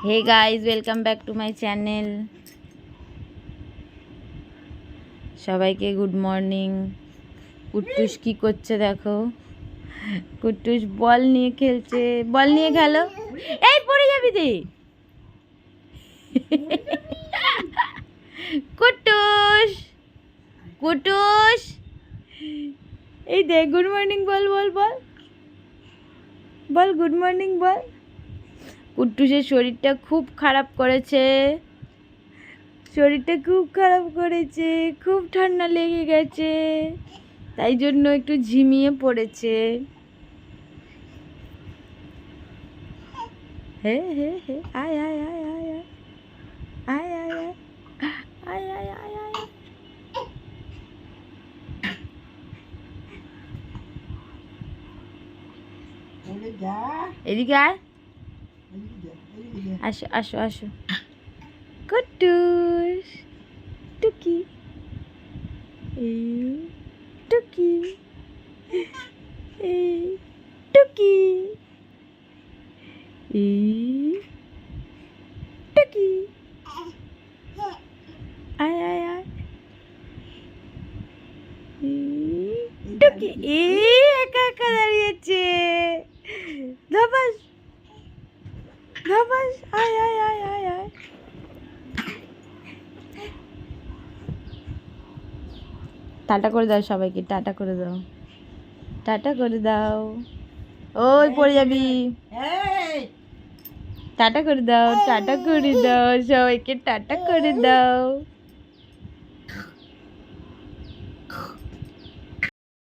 Hey guys, welcome back to my channel. সবাইকে good morning. Kuttus কি করছে দেখো। কুট্টুস বল নিয়ে খেলছে। বল নিয়ে খেলো। এই পড়ে যাবি তুই। কুট্টুস কুট্টুস এই দেখ, গুড মর্নিং বল বল বল বল গুড মর্নিং বল। কুট্টুসের শরীরটা খুব খারাপ করেছে, খুব ঠান্ডা লেগে গেছে, তাই জন্য একটু ঝিমিয়ে পড়েছে। হে হে হে আয় আয় আয় আয় আয় আয় আয় আয় আয় আয় আয়। এদিকে আয়, আসো আসো আসো। কুট্টুস টুকি, এই টুকি, এই টুকি, এই টুকি, আয় আয় আয়, টুকি। এই একা একা দাঁড়িয়েছে। ধপাস ধপাস, আয় আয় আয় আয় আয়। টাটা করে দাও সবাইকে, টাটা করে দাও, টাটা করে দাও। ওই পড়ে যাবি। টাটা করে দাও, টাটা করে দাও সবাইকে, টাটা করে দাও।